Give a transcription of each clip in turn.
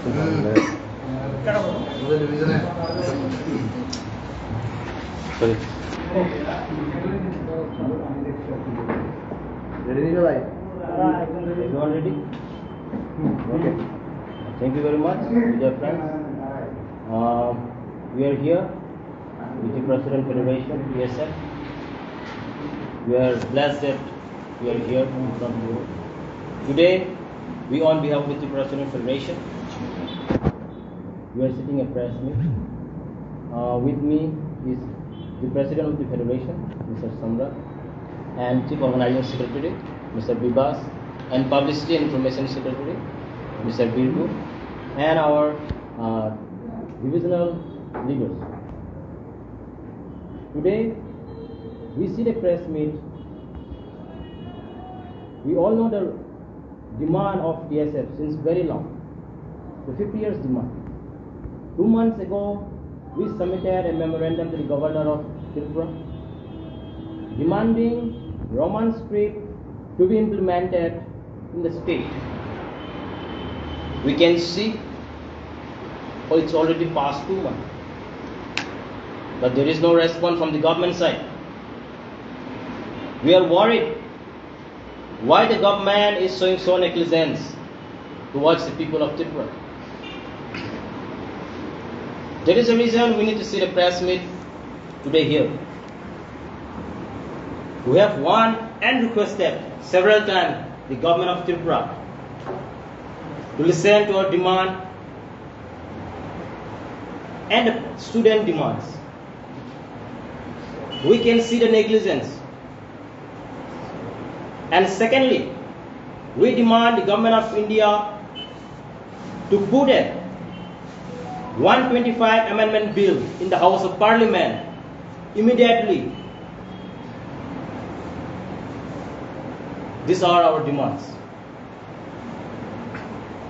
Sorry. Everyone ready? Okay. Thank you very much, dear friends. We are here with the President Federation, TSF. We are blessed that we are here in front of you. Today, we on behalf of the President Federation, we are sitting a press meet. With me is the President of the Federation, Mr. Samra, and Chief Organizing Secretary, Mr. Bibas, and Publicity and Information Secretary, Mr. Birgu, and our divisional leaders. Today, we see the press meet. We all know the demand of TSF since very long, the 50 years demand. 2 months ago, we submitted a memorandum to the governor of Tripura demanding Roman script to be implemented in the state. We can see, it's already past 2 months, but there is no response from the government side. We are worried why the government is showing so negligence towards the people of Tripura. There is a reason we need to see the press meet today here. We have warned and requested several times the government of Tripura to listen to our demand and the student demands. We can see the negligence. And secondly, we demand the government of India to put a 125 amendment bill in the House of Parliament immediately. These are our demands.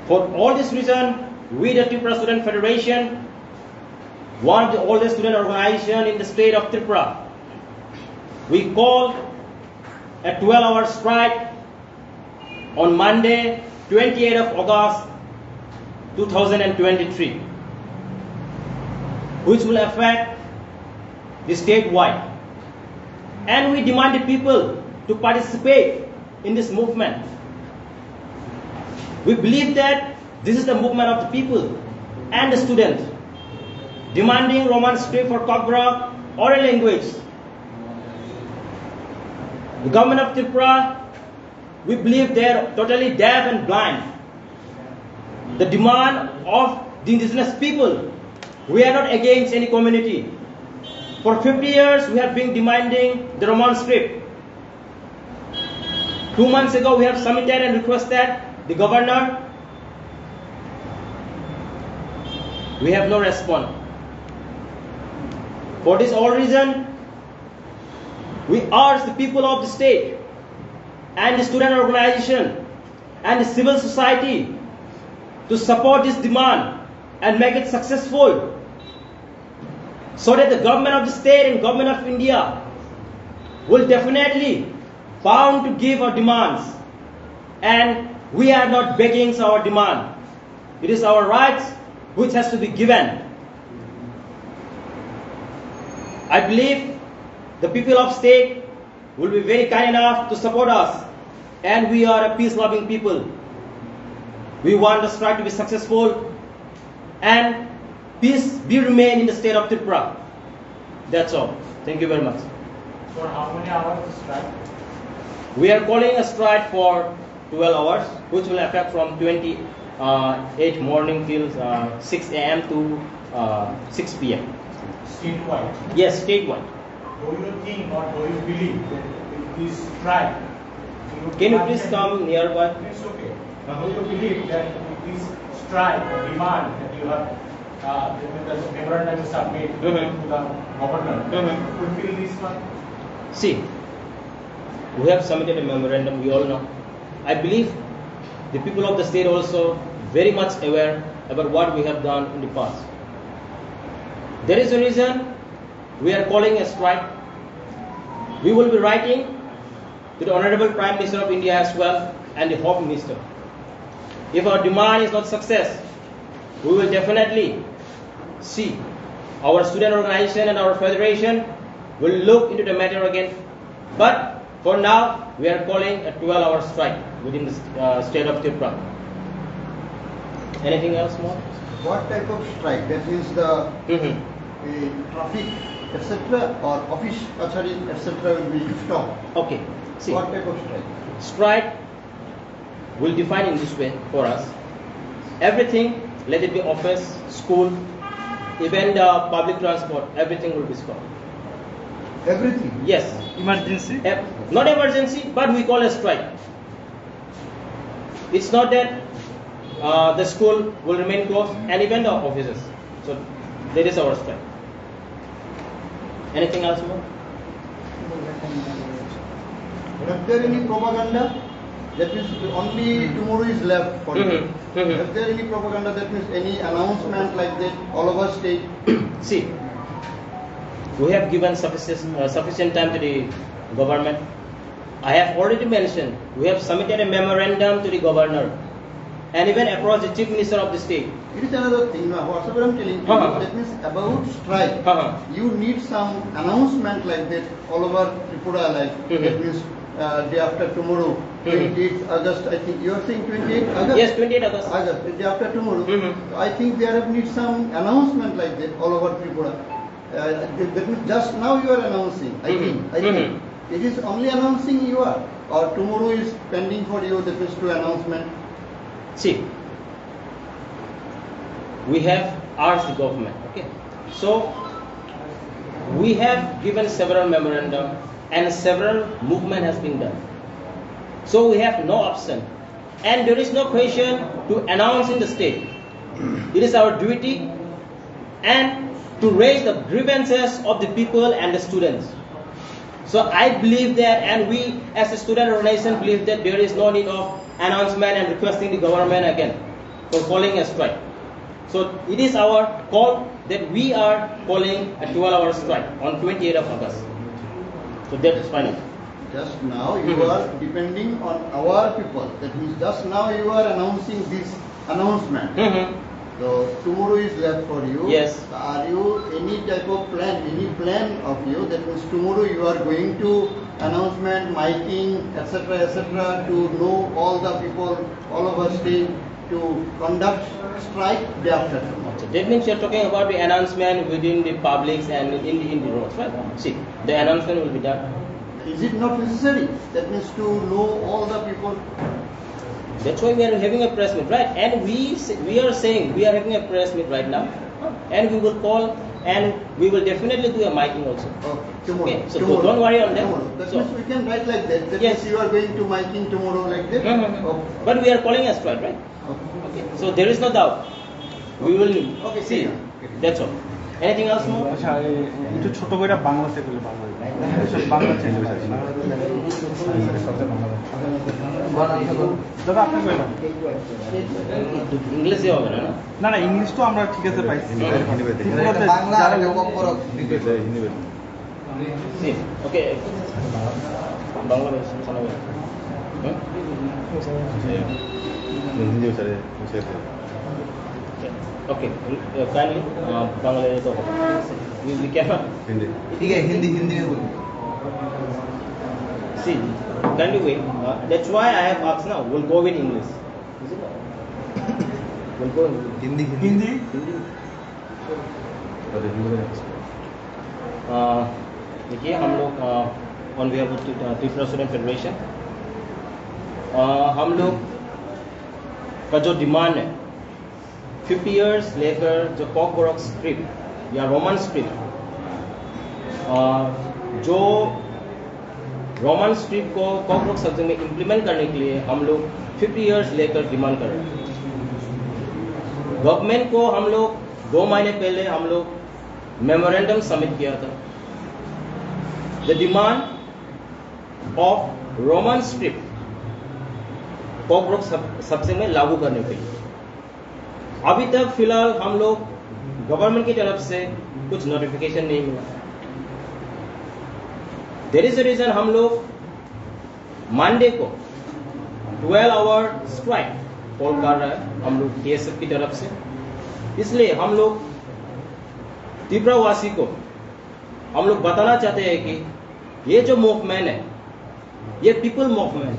For all this reason, we the Tripura Student Federation, one of the oldest student organization in the state of Tripura, we call a 12-hour strike on Monday, 28th of August 2023, which will affect the statewide. And we demand the people to participate in this movement. We believe that this is the movement of the people and the students demanding Roman script for Kokborok oral language. The government of Tripura, we believe they are totally deaf and blind. The demand of the indigenous people, we are not against any community. For 50 years, we have been demanding the Roman script. 2 months ago, we have submitted and requested the governor. We have no response. For this all reason, we urge the people of the state and the student organization and the civil society to support this demand and make it successful, so that the government of the state and government of India will definitely bound to give our demands. And we are not begging our demand. It is our rights which has to be given. I believe the people of state will be very kind enough to support us, and we are a peace-loving people. We want the strike to be successful and peace be remain in the state of Tripura. That's all. Thank you very much. For how many hours strike? We are calling a strike for 12 hours, which will affect from 28 morning till 6 a.m. to 6 p.m. Statewide? Yes, statewide. Do you think or do you believe that if this strike? Can you please come nearby? It's okay. Do you believe that if this strike or demand that you have the memorandum you submit to the governor, fulfill this one? See, we have submitted a memorandum, we all know. I believe the people of the state also very much aware about what we have done in the past. There is a reason we are calling a strike. We will be writing to the Honorable Prime Minister of India as well and the Home Minister. If our demand is not success, we will definitely see our student organization and our federation will look into the matter again. But for now, we are calling a 12-hour strike within the state of Tripura. Anything else more? What type of strike? That means the traffic, etc., or office, etc., will be stopped. Okay. See, What type of strike? strike will define in this way for us. Everything, let it be office, school, even the public transport, everything will be stopped. Everything. Yes. Emergency? Not emergency, but we call a strike. It's not that the school will remain closed and even the offices. So that is our strike. Anything else more? Is there any propaganda? That means only tomorrow is left for you. Is there any propaganda? That means any announcement like that all over state? See, we have given sufficient time to the government. I have already mentioned, we have submitted a memorandum to the governor and even approached the chief minister of the state. It is another thing. Whatever I'm telling you, that means about strike. You need some announcement like that all over Tripura, like that means day after tomorrow, 28th August. I think you are saying 28th August. Yes, 28th August. August, day after tomorrow. I think there need some announcement like that all over Tripura. That means just now you are announcing. I think it is only announcing you are, or tomorrow is pending for you. That is to announcement. See, we have asked the government, okay? So, we have given several memorandum and several movement has been done. So, we have no option. And there is no question to announce in the state. It is our duty and to raise the grievances of the people and the students. So, I believe that, and we as a student organization believe that there is no need of announcement and requesting the government again for calling a strike. So it is our call that we are calling a 12-hour strike on 28th of August. So that is final. Just now you are depending on our people. That means just now you are announcing this announcement. So tomorrow is left for you. Yes. Are you any type of plan? Any plan of you? That means tomorrow you are going to announcement, miking, etc., to know all the people all over state to conduct strike day after tomorrow. So that means you are talking about the announcement within the publics and in the roads, right? See, the announcement will be done. Is it not necessary? That means to know all the people. That's why we are having a press meet, right? And we are saying we are having a press meet right now, and we will call and we will definitely do a miking also. Tomorrow. Okay, so tomorrow. don't worry on that. That So, means we can write like that. That yes. means you are going to miking tomorrow like that. Okay. But we are calling a strike, right? Okay. So there is no doubt. We will see. That's all. Anything else more? আচ্ছা একটু ছোট করে বাংলাতে বলে Bangla change হয়ে যাচ্ছে দাদা আপনি বলেন ইংলিশে হবে না না না ইংলিশ তো আমরা ঠিক আছে পাইছি বাংলা আর kokborok ওকে বাংলা ভাষা শোনাবে Hindi sir Okay, kindly, Bangladesh तो we cannot. हिंदी ठीक है हिंदी में बोलो. See, kindly wait. That's why I have asked now. We'll go with English. Is it? We'll go with Hindi देखिए हम लोग on behalf of Tripura student federation हम लोग का जो डिमांड है 50 years लेकर जो कॉकबोरक स्क्रिप्ट या रोमन स्क्रिप्ट जो रोमन स्क्रिप्ट को कॉकबोरक सब्जेक्ट में इम्प्लीमेंट करने के लिए हम लोग 50 years लेकर डिमांड कर रहे हैं. गवर्नमेंट को हम लोग 2 महीने पहले हम लोग मेमोरेंडम सबमिट किया था. The demand of Roman script Kokborok subject में लागू करने के लिए. अभी तक फिलहाल हम लोग गवर्नमेंट की तरफ से कुछ नोटिफिकेशन नहीं मिला. देयर इज अ रीजन हम लोग मंडे को 12 आवर स्ट्राइक कॉल कर रहा है हम लोग TSF की तरफ से. इसलिए हम लोग त्रिपुरा वासी को हम लोग बताना चाहते हैं कि ये जो मूवमेंट है ये पीपल मूवमेंट है,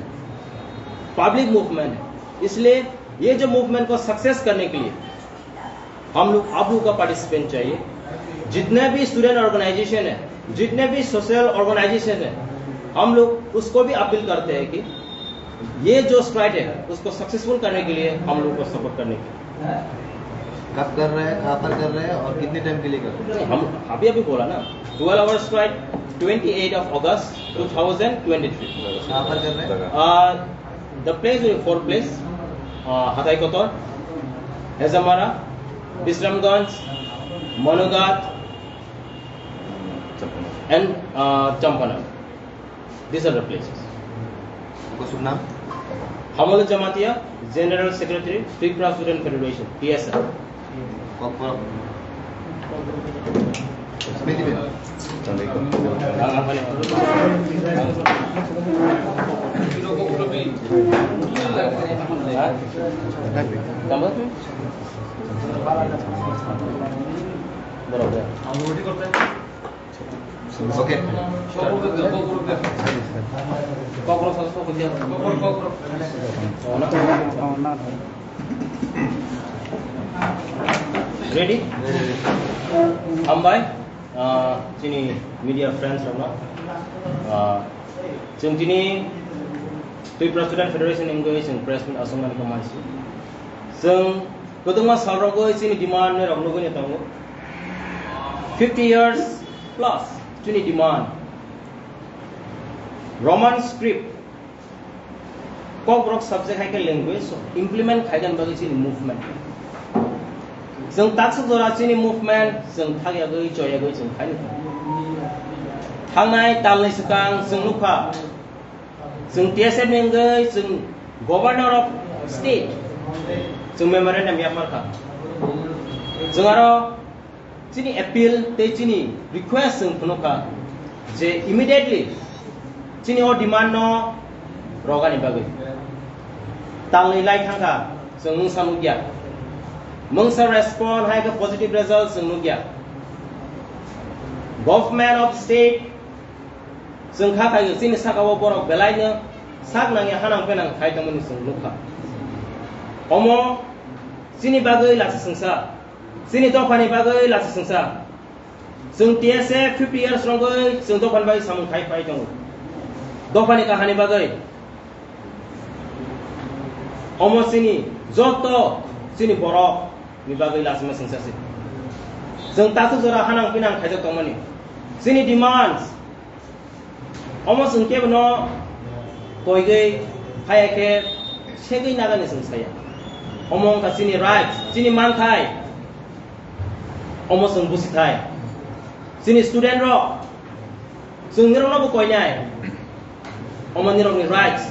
पब्लिक मूवमेंट है। इसलिए ये जो मूवमेंट को सक्सेस करने के लिए हम लोग आप लोगों का पार्टिसिपेंट चाहिए। जितने भी स्टूडेंट ऑर्गेनाइजेशन है, जितने भी सोशल ऑर्गेनाइजेशन है, हम लोग उसको भी अपील करते हैं कि ये जो स्ट्राइक है उसको सक्सेसफुल करने के लिए हम लोग को सपोर्ट करने के लिए। कब कर रहे हैं, कहाँ पर कर रहे हैं और कितने टाइम के लिए कर रहे हैं? हम अभी बोला ना 12 आवर स्ट्राइक 28 अगस्त 2023। कहाँ पर कर रहे हैं? The place will 4 place, Hatai Kotar, Hezamara, Bishramganj, Manugat and Champana. These are the places. आपका शुभ नाम? Hamal Jamatia, General Secretary, Tripura Student Federation, TSF. कोकबोरक। स्मृति में? Okay. Ready? Ambai, sini media friends ramna. Sini Tripura Student Federation engage in pressment asungan kamasi. Sung kedua salrogo sini demand ne ramlogo ne tango. 50 years plus sini demand. Roman script Kokborok subject hai ke language so implement khaigan bagi sini movement. Sung taksu dora sini movement sung thagya goi choya goi sung khai ni. Hangnai talnai sukang sung lukha. Sung TSF mengai sung governor of state sung memorandum yapar kha. Sung aro sini appeal te sini request sung punoka je immediately sini o demand no roga ni bagai. Talnai lai thangka sung mung samugya. Mungsa respond hai ka positive result sung nugya. Government of state sung kha khai sini sakawo borok belai ne sak nang ya hanang penang khai tamani sung nukha. Omo sini bagai lasa sungsa. Sini dofani bagai lasa sungsa. Sung TSF 50 years rongoi sung dofan bagai samung khai pai tong. Dofani kahani bagai. Omo sini joto sini borok ni bagai lasa sungsa si. Sung tasu zora hanang pinang khai tong mani. Sini demands. Omo sung ke bno koi gai khai ke segai naga ni sung saya. Omo ka sini rights, sini man thai. Omo sung busi thai. Sini student ro sung nirong no bu koi nyai. Omo nirong ni rights.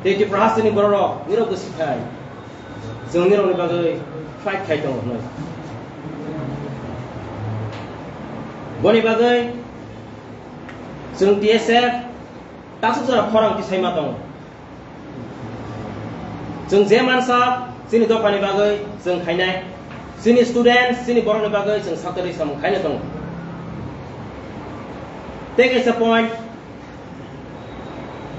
Te ti prahas ni boro nirong busi thai. Sung nirong ni bagai fight khai tong no. Boni bagai sung TSF taksu zara khorang ti saima tong. Sung zeman sab sini dopani bagai sung khainai. Sini students sini borong ni bagai sung sakari sam khainai tong. Take as a point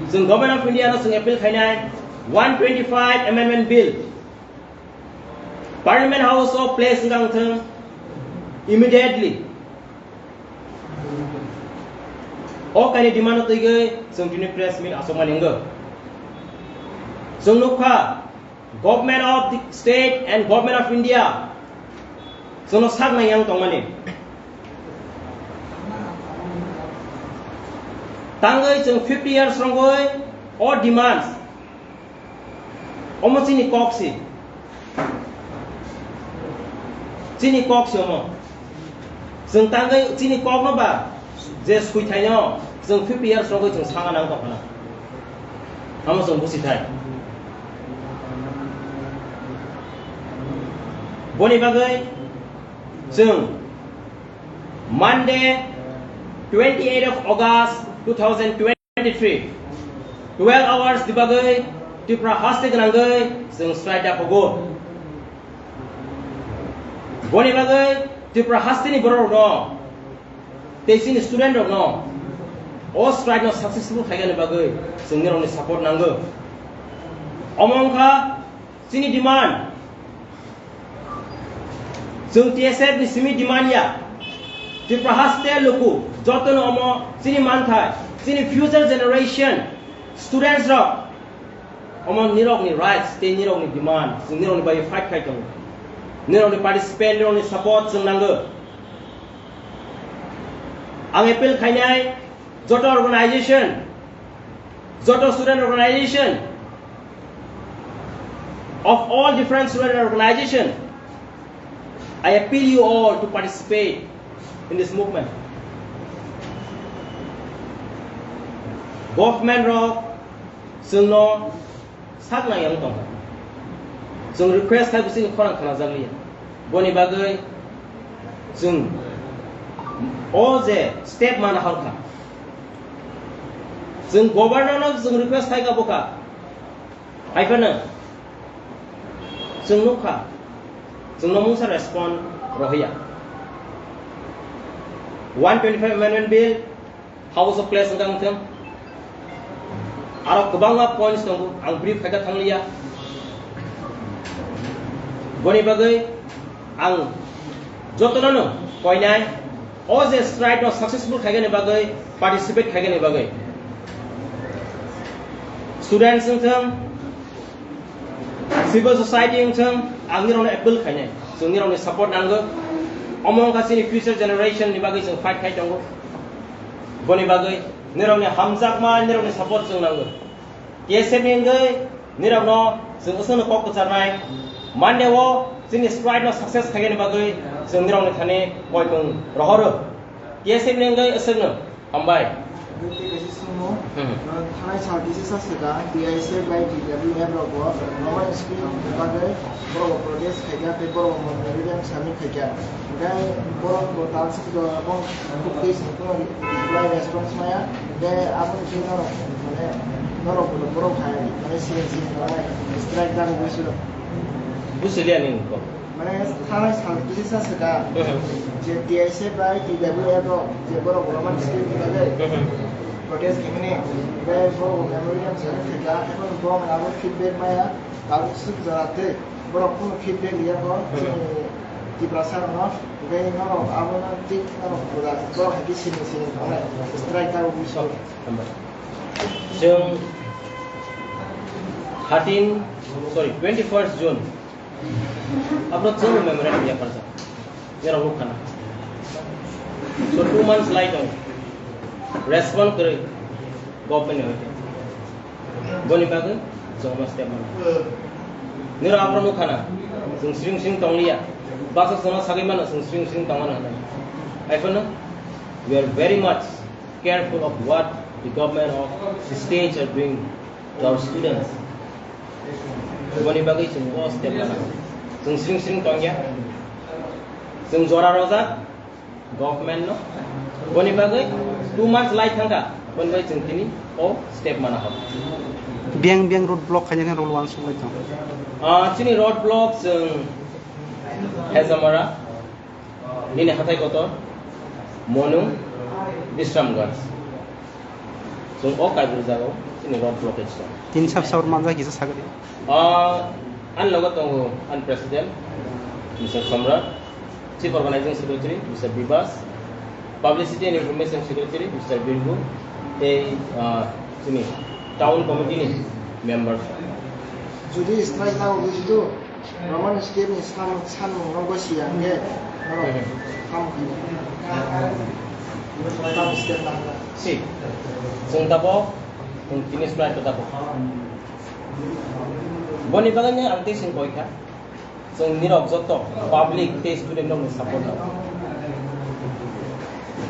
sung government of India no sung appeal khainai 125 amendment bill. Parliament House of place ngang thang immediately. O kani demand to gai sung tini press meet asoman engga. Sung nukha government of the state and government of India sung no sak na yang tongmani. Tangai sung 50 years rongoi or demands. Omo sini koksi. Sini koksi omo. Sung tangai sini kok no ba. Je skui thai no sung 50 years rongoi sung sanga nang tokana. Amo sung busi thai. Boni bagai sung Monday 28 of August 2023 12 hours di bagai Tripura haste ganangai sung strike da pogo Boni bagai Tripura hastini borok no. Tesini student rok no. All strike no successful khaigani bagai जोंनि रावनि support नांगौ. Omongkha sini demand. जों TSF ni simi demand ya. Tripura haste loku jotono omo sini manthai sini future generation students rok omo nirok ni rights te nirok ni demand जों nirok ni bai fight khai tong. Nirok ni participate nirok ni support जों नांगौ. Ang appeal khainai joto organization joto student organization of all different student organization, I appeal you all to participate in this movement. Government rock जोंनो सागना yang dong. जों request खालाम बिसोर खौरां खालामजालिया. बनि बागै जों अजे step mana halka. जों गभर्नर जों request खालाम बोका. हाइफानो जों नखा जोंनो मुसा respond rohia. 125 amendment bill House of Place ngang thum. Aro kebangga points tunggu ang brief kata thanglia. Boni bagai ang jotono koinai oje strike no successful khagane bagai participate khagane bagai. Students thum civil society thum ang nirone appeal khainai. So nirone support nanggo. Omong kasini future generation ni bagai sing fight khai tunggu. Boni bagai nirone hamzak ma nirone support sing nanggo. TSF ni ngai nirone sing usung kok kecarnai mandewo sing strike no success khagane bagai sing nirone thane koi tung rohor. TSF ni ngai usung ambai. थानाय सार्टिस सगा TSF by TWF रगो normal skill बागै बर' प्रदेश खायगा बे बर' मोनरिजों सामि खायगा गाय बर' total सिखो अपन cookie सिखो रिप्लाइ रेस्पॉन्स माया बे आपन सिनो माने बर' खाय माने सिएनसि माने स्ट्राइक दान बुसुरो बुसलिया निको माने थानाय सार्टिस सगा जे TSF बाय TWF रो जे बर' गवर्नमेंट स्किल बागै protest kini gaya bro memoriam sana kita এখন bro mengambil feedback maya kalau sejarate bro pun feedback dia bro di perasaan no gaya no awalnya tik no bro hati sini mana strike tahu bisa जों 21st June अपना जों memoriam dia persa dia orang luka na so 2 months later respond करे government होते बनि बागै जों मस्ते मन निरा आपनो खाना जों सिं तंलिया बासा सोना सागै मान जों सिं तंगन हाना आइफनो we are very much careful of what the government of the states are doing to our students बनि बागै जों मस्ते मन जों सिं तंगिया जों जरा रोजा गवर्नमेंट नो बनि बागै 2 months लाइट थांगा बनबाय जों तिनि ओ स्टेप माना हम बेंग रोड ब्लॉक खायने रोल वान सबाय दं तिनि रोड ब्लॉक जों हेजामारा निने हाथाय गतर मनु बिश्रामगढ़ जों ओ कायबुर जागाव तिनि रोड ब्लॉक एस तीन सावर मानजा किसा सागरि आन लगत दं आन president mister Samrat chief organising secretary mister Bibas Publicity and Information Secretary Mr. Birgu, sini Town Committee ni members. Jadi strike tahu begitu, Roman scheme Islam san mengogosi yang dia, kamu step nangga. Si, sengtapo, kini strike tetapo. Boni bagainya anti sing koika, seng nirok joto public test student dong support.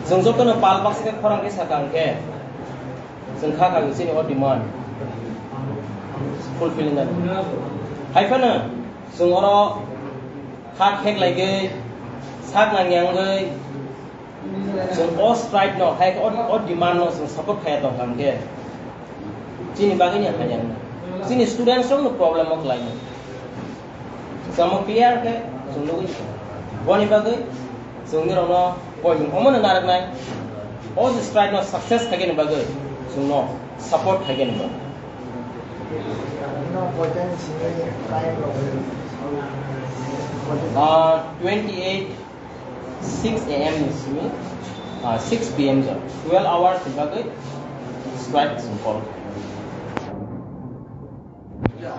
जों जतनो पाल box के खरां के साकां के जों खा खा सिनि ओ demand fulfilling जानो हाइफानो जों अरो खा खेक लाइगै साक नांयांगै जों ओ स्ट्राइक न हाइ ओ डिमांड न जों सपोर्ट खाया दं खां के जिनि बागैनि हायां जिनि स्टुडेंट्स नो प्रॉब्लम अक लाइन सम क्लियर के जों लोगै Boni bagai जोंनि रावनो बयबो हमनो नारनाय all the stride no success थागेन बागै जोंनो support थागेन बा No, button sini time 28 6 a.m. is me 6 p.m. 12 hours bagai stride is called Yeah,